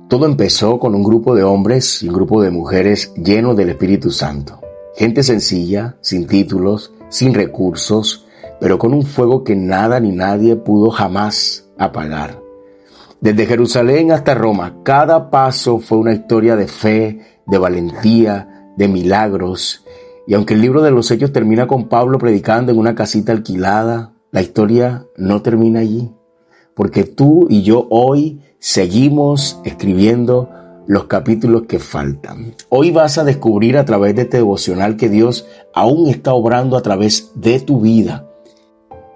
Todo empezó con un grupo de hombres y un grupo de mujeres llenos del Espíritu Santo. Gente sencilla, sin títulos, sin recursos, pero con un fuego que nada ni nadie pudo jamás apagar. Desde Jerusalén hasta Roma, cada paso fue una historia de fe, de valentía, de milagros. Y aunque el libro de los Hechos termina con Pablo predicando en una casita alquilada, la historia no termina allí. Porque tú y yo hoy seguimos escribiendo los capítulos que faltan. Hoy vas a descubrir a través de este devocional que Dios aún está obrando a través de tu vida.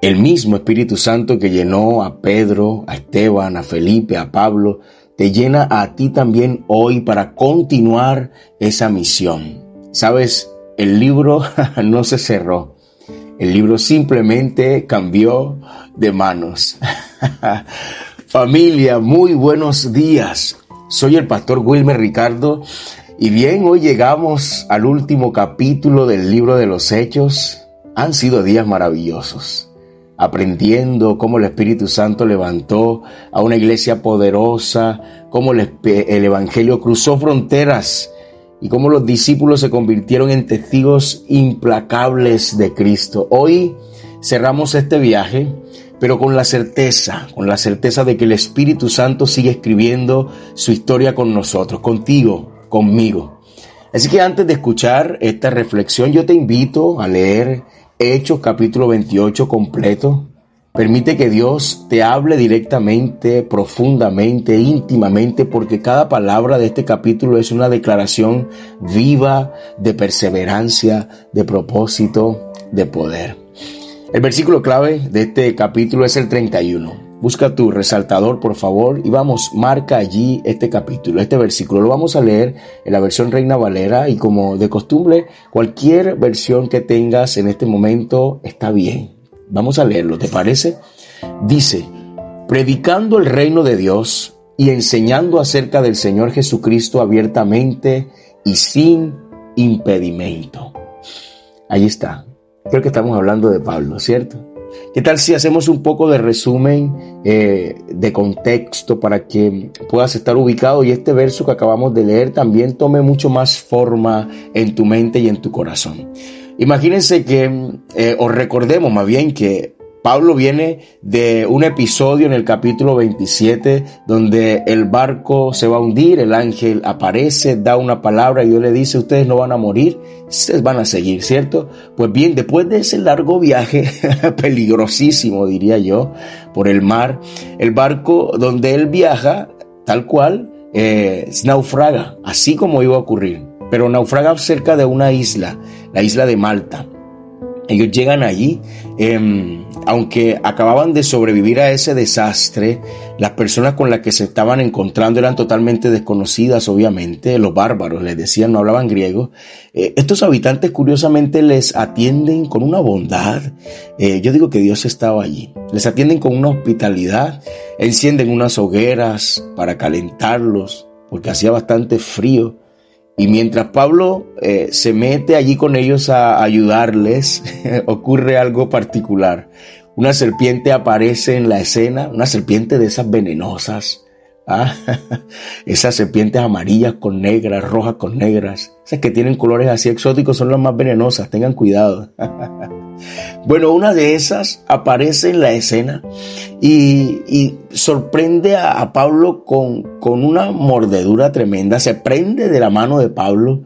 El mismo Espíritu Santo que llenó a Pedro, a Esteban, a Felipe, a Pablo, te llena a ti también hoy para continuar esa misión. ¿Sabes? El libro no se cerró. El libro simplemente cambió de manos. Familia, muy buenos días. Soy el pastor Wilmer Ricardo y bien, hoy llegamos al último capítulo del libro de los Hechos. Han sido días maravillosos, aprendiendo cómo el Espíritu Santo levantó a una iglesia poderosa, cómo el Evangelio cruzó fronteras y cómo los discípulos se convirtieron en testigos implacables de Cristo. Hoy cerramos este viaje, pero con la certeza de que el Espíritu Santo sigue escribiendo su historia con nosotros, contigo, conmigo. Así que antes de escuchar esta reflexión, yo te invito a leer Hechos capítulo 28 completo. Permite que Dios te hable directamente, profundamente, íntimamente, porque cada palabra de este capítulo es una declaración viva de perseverancia, de propósito, de poder. El versículo clave de este capítulo es el 31. Busca tu resaltador, por favor, y vamos, marca allí este capítulo, este versículo. Lo vamos a leer en la versión Reina Valera y como de costumbre, cualquier versión que tengas en este momento está bien. Vamos a leerlo, ¿te parece? Dice, predicando el reino de Dios y enseñando acerca del Señor Jesucristo abiertamente y sin impedimento. Ahí está. Creo que estamos hablando de Pablo, ¿cierto? ¿Qué tal si hacemos un poco de resumen de contexto para que puedas estar ubicado y este verso que acabamos de leer también tome mucho más forma en tu mente y en tu corazón? Imagínense que, o recordemos más bien que Pablo viene de un episodio en el capítulo 27 donde el barco se va a hundir, el ángel aparece, da una palabra y Dios le dice, ustedes no van a morir, ustedes van a seguir, ¿cierto? Pues bien, después de ese largo viaje, peligrosísimo diría yo, por el mar, el barco donde él viaja, tal cual, naufraga, así como iba a ocurrir, pero naufraga cerca de una isla, la isla de Malta. Ellos llegan allí, aunque acababan de sobrevivir a ese desastre, las personas con las que se estaban encontrando eran totalmente desconocidas, obviamente, los bárbaros, les decían, no hablaban griego. Estos habitantes curiosamente les atienden con una bondad. Yo digo que Dios estaba allí. Les atienden con una hospitalidad, encienden unas hogueras para calentarlos, porque hacía bastante frío. Y mientras Pablo se mete allí con ellos a ayudarles, ocurre algo particular. Una serpiente aparece en la escena, una serpiente de esas venenosas. Esas serpientes amarillas con negras, rojas con negras. Esas que tienen colores así exóticos son las más venenosas, tengan cuidado. Bueno, una de esas aparece en la escena y sorprende a Pablo con una mordedura tremenda. Se prende de la mano de Pablo.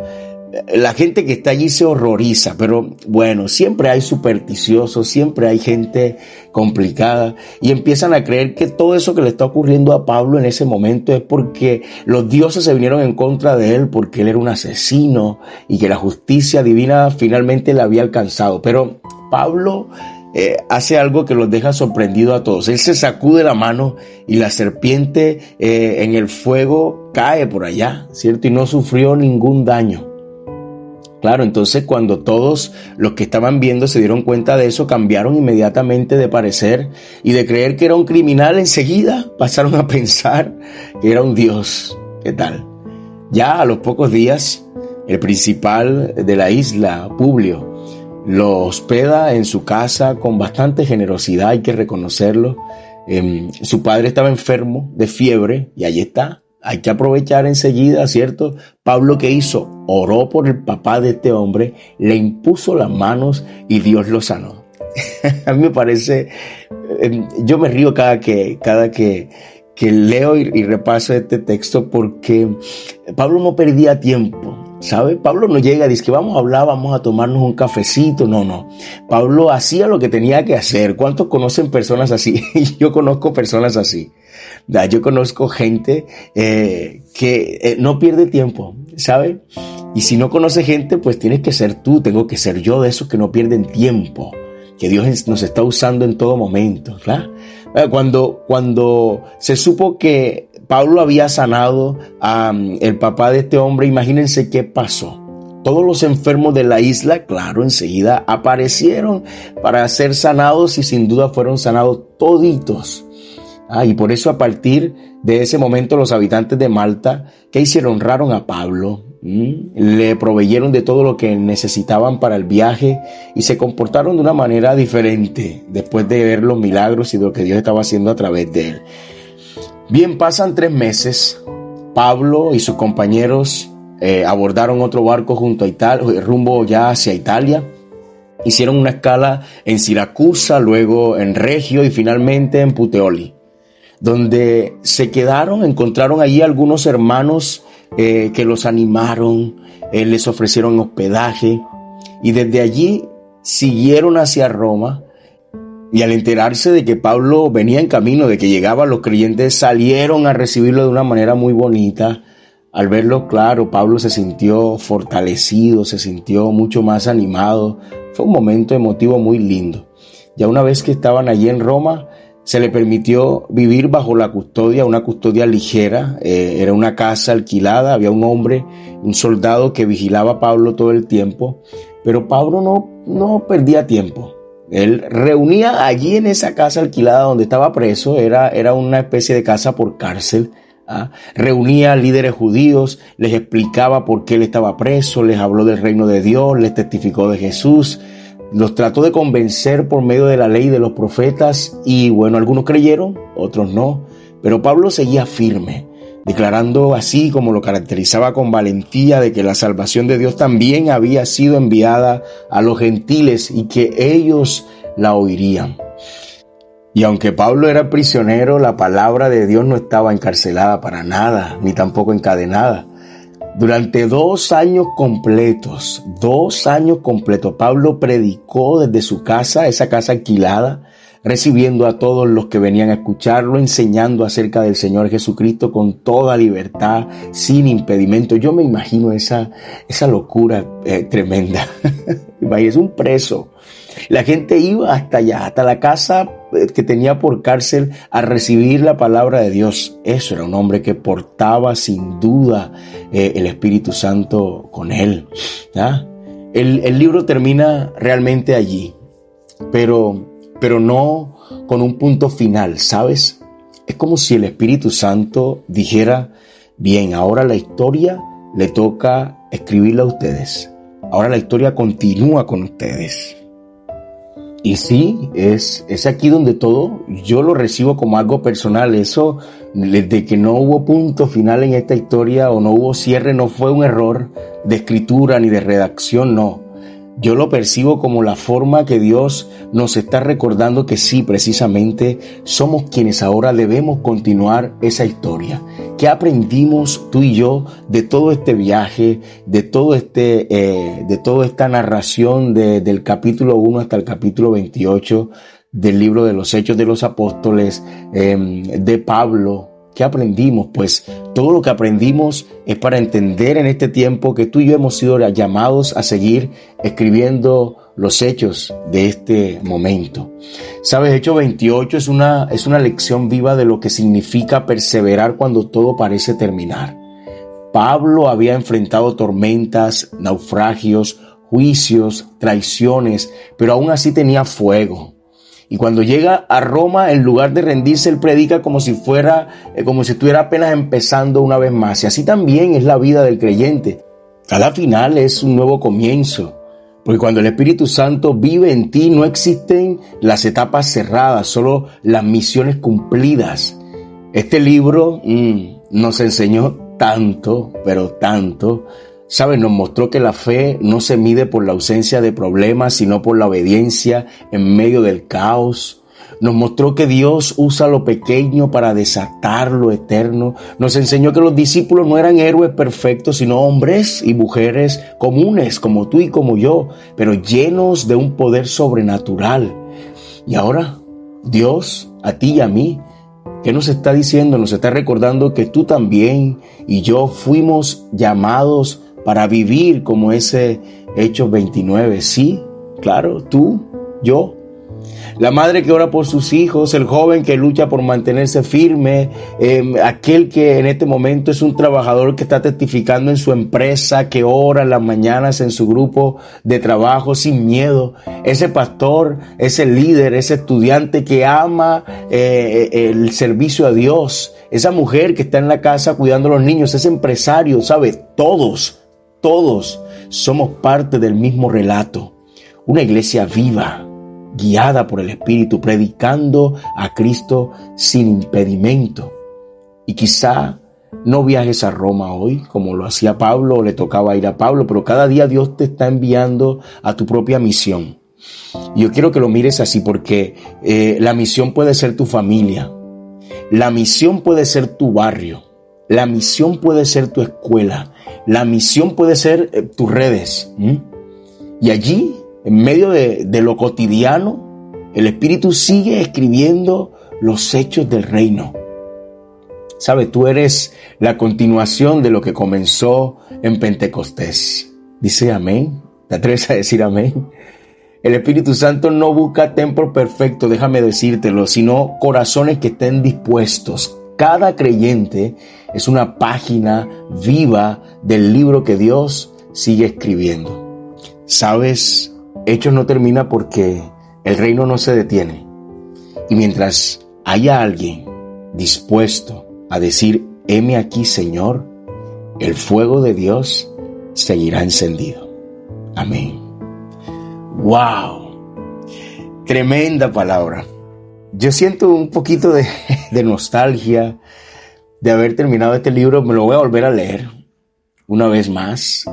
La gente que está allí se horroriza, pero bueno, siempre hay supersticiosos, siempre hay gente complicada y empiezan a creer que todo eso que le está ocurriendo a Pablo en ese momento es porque los dioses se vinieron en contra de él, porque él era un asesino y que la justicia divina finalmente le había alcanzado. Pero Pablo hace algo que los deja sorprendido a todos. Él se sacude la mano y la serpiente en el fuego cae por allá, ¿cierto? Y no sufrió ningún daño. Claro, entonces cuando todos los que estaban viendo se dieron cuenta de eso, cambiaron inmediatamente de parecer y de creer que era un criminal, enseguida pasaron a pensar que era un dios. ¿Qué tal? Ya a los pocos días, el principal de la isla, Publio, lo hospeda en su casa con bastante generosidad, hay que reconocerlo. Su padre estaba enfermo de fiebre y allí está Hay que aprovechar enseguida, ¿cierto? Pablo, ¿qué hizo? Oró por el papá de este hombre, le impuso las manos y Dios lo sanó. A mí me parece, yo me río cada que leo y repaso este texto, porque Pablo no perdía tiempo, ¿sabe? Pablo no llega y dice que vamos a hablar, vamos a tomarnos un cafecito. No. Pablo hacía lo que tenía que hacer. ¿Cuántos conocen personas así? Yo conozco personas así. Yo conozco gente que no pierde tiempo, ¿sabe? Y si no conoce gente, pues tienes que ser tú, tengo que ser yo, de esos que no pierden tiempo, que Dios nos está usando en todo momento, ¿verdad? Cuando se supo que Pablo había sanado al papá de este hombre, imagínense qué pasó. Todos los enfermos de la isla, claro, enseguida aparecieron para ser sanados y sin duda fueron sanados toditos. Y por eso a partir de ese momento los habitantes de Malta, ¿qué hicieron? Honraron a Pablo, le proveyeron de todo lo que necesitaban para el viaje y se comportaron de una manera diferente después de ver los milagros y de lo que Dios estaba haciendo a través de él. Bien, pasan 3 meses, Pablo y sus compañeros abordaron otro barco junto a Italia, rumbo ya hacia Italia. Hicieron una escala en Siracusa, luego en Regio y finalmente en Puteoli, donde se quedaron. Encontraron allí algunos hermanos que los animaron, les ofrecieron hospedaje y desde allí siguieron hacia Roma. Y al enterarse de que Pablo venía en camino, de que llegaba, los creyentes salieron a recibirlo de una manera muy bonita. Al verlo, claro, Pablo se sintió fortalecido, se sintió mucho más animado. Fue un momento emotivo muy lindo. Ya una vez que estaban allí en Roma, se le permitió vivir bajo la custodia, una custodia ligera. Era una casa alquilada, había un hombre, un soldado que vigilaba a Pablo todo el tiempo. Pero Pablo no perdía tiempo. Él reunía allí en esa casa alquilada donde estaba preso, era una especie de casa por cárcel. Reunía líderes judíos, les explicaba por qué él estaba preso, les habló del reino de Dios, les testificó de Jesús, los trató de convencer por medio de la ley de los profetas y bueno, algunos creyeron, otros no, pero Pablo seguía firme, declarando así como lo caracterizaba con valentía de que la salvación de Dios también había sido enviada a los gentiles y que ellos la oirían. Y aunque Pablo era prisionero, la palabra de Dios no estaba encarcelada para nada, ni tampoco encadenada. Durante 2 años completos, Pablo predicó desde su casa, esa casa alquilada, recibiendo a todos los que venían a escucharlo, enseñando acerca del Señor Jesucristo con toda libertad, sin impedimento. Yo me imagino esa locura tremenda. Es un preso. La gente iba hasta allá, hasta la casa que tenía por cárcel, a recibir la palabra de Dios. Eso era un hombre que portaba sin duda el Espíritu Santo con él. El libro termina realmente allí, pero no con un punto final, ¿sabes? Es como si el Espíritu Santo dijera, bien, ahora la historia le toca escribirla a ustedes. Ahora la historia continúa con ustedes. Y sí, es aquí donde todo yo lo recibo como algo personal. Eso, desde que no hubo punto final en esta historia o no hubo cierre, no fue un error de escritura ni de redacción, no. Yo lo percibo como la forma que Dios nos está recordando que sí, precisamente, somos quienes ahora debemos continuar esa historia. ¿Qué aprendimos tú y yo de todo este viaje, de toda esta narración del capítulo 1 hasta el capítulo 28 del libro de los Hechos de los Apóstoles, de Pablo? ¿Qué aprendimos? Pues todo lo que aprendimos es para entender en este tiempo que tú y yo hemos sido llamados a seguir escribiendo los hechos de este momento. ¿Sabes? Hechos 28 es una lección viva de lo que significa perseverar cuando todo parece terminar. Pablo había enfrentado tormentas, naufragios, juicios, traiciones, pero aún así tenía fuego. Y cuando llega a Roma, en lugar de rendirse, él predica como si estuviera apenas empezando una vez más. Y así también es la vida del creyente. Cada final es un nuevo comienzo. Porque cuando el Espíritu Santo vive en ti, no existen las etapas cerradas, solo las misiones cumplidas. Este libro nos enseñó tanto, pero tanto. ¿Sabes? Nos mostró que la fe no se mide por la ausencia de problemas, sino por la obediencia en medio del caos. Nos mostró que Dios usa lo pequeño para desatar lo eterno. Nos enseñó que los discípulos no eran héroes perfectos, sino hombres y mujeres comunes, como tú y como yo, pero llenos de un poder sobrenatural. Y ahora, Dios, a ti y a mí, ¿qué nos está diciendo? Nos está recordando que tú también y yo fuimos llamados para vivir como ese Hechos 29. Sí, claro, tú, yo. La madre que ora por sus hijos, el joven que lucha por mantenerse firme, aquel que en este momento es un trabajador que está testificando en su empresa, que ora en las mañanas en su grupo de trabajo sin miedo, ese pastor, ese líder, ese estudiante que ama el servicio a Dios, esa mujer que está en la casa cuidando a los niños, ese empresario, ¿sabes? Todos somos parte del mismo relato, una iglesia viva, guiada por el Espíritu, predicando a Cristo sin impedimento. Y quizá no viajes a Roma hoy, como lo hacía Pablo, o le tocaba ir a Pablo, pero cada día Dios te está enviando a tu propia misión. Y yo quiero que lo mires así, porque la misión puede ser tu familia, la misión puede ser tu barrio, la misión puede ser tu escuela, la misión puede ser tus redes. Y allí, en medio de lo cotidiano, el Espíritu sigue escribiendo los hechos del reino. ¿Sabes? Tú eres la continuación de lo que comenzó en Pentecostés. Dice amén. ¿Te atreves a decir amén? El Espíritu Santo no busca templos perfectos, déjame decírtelo, sino corazones que estén dispuestos. Cada creyente es una página viva del libro que Dios sigue escribiendo. ¿Sabes? Hechos no termina porque el reino no se detiene. Y mientras haya alguien dispuesto a decir, heme aquí, Señor, el fuego de Dios seguirá encendido. Amén. ¡Wow! Tremenda palabra. Yo siento un poquito de nostalgia de haber terminado este libro. Me lo voy a volver a leer una vez más,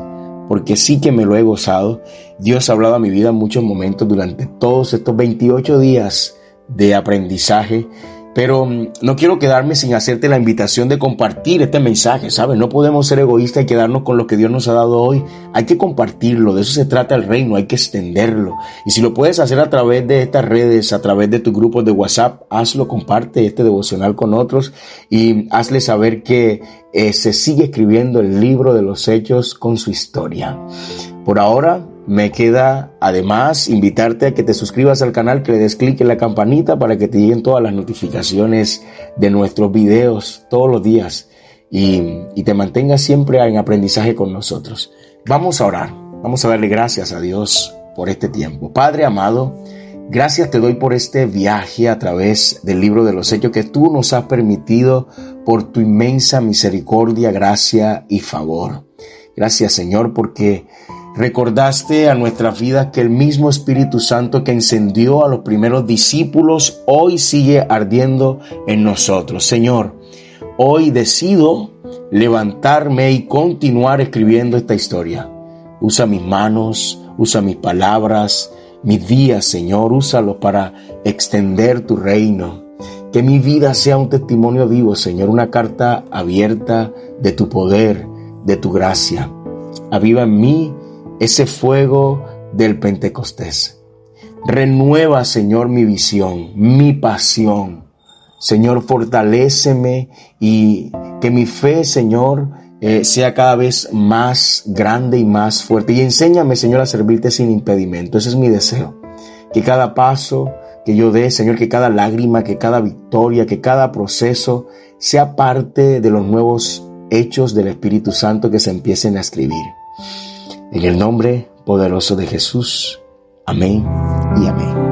porque sí que me lo he gozado. Dios ha hablado a mi vida en muchos momentos durante todos estos 28 días de aprendizaje, pero no quiero quedarme sin hacerte la invitación de compartir este mensaje, ¿sabes? No podemos ser egoístas y quedarnos con lo que Dios nos ha dado hoy. Hay que compartirlo, de eso se trata el reino, hay que extenderlo. Y si lo puedes hacer a través de estas redes, a través de tus grupos de WhatsApp, hazlo, comparte este devocional con otros y hazle saber que se sigue escribiendo el libro de los Hechos con su historia. Por ahora, me queda además invitarte a que te suscribas al canal, que le des clic en la campanita para que te lleguen todas las notificaciones de nuestros videos todos los días y te mantengas siempre en aprendizaje con nosotros. Vamos a orar, vamos a darle gracias a Dios por este tiempo. Padre amado, gracias te doy por este viaje a través del libro de los Hechos que tú nos has permitido por tu inmensa misericordia, gracia y favor. Gracias, Señor, porque recordaste a nuestras vidas que el mismo Espíritu Santo que encendió a los primeros discípulos hoy sigue ardiendo en nosotros. Señor, hoy decido levantarme y continuar escribiendo esta historia. Usa mis manos, usa mis palabras, mis días, Señor, úsalos para extender tu reino. Que mi vida sea un testimonio vivo, Señor, una carta abierta de tu poder, de tu gracia. Aviva en mí ese fuego del Pentecostés. Renueva, Señor, mi visión, mi pasión. Señor, fortaléceme y que mi fe, Señor, sea cada vez más grande y más fuerte. Y enséñame, Señor, a servirte sin impedimento. Ese es mi deseo. Que cada paso que yo dé, Señor, que cada lágrima, que cada victoria, que cada proceso sea parte de los nuevos hechos del Espíritu Santo que se empiecen a escribir. En el nombre poderoso de Jesús. Amén y amén.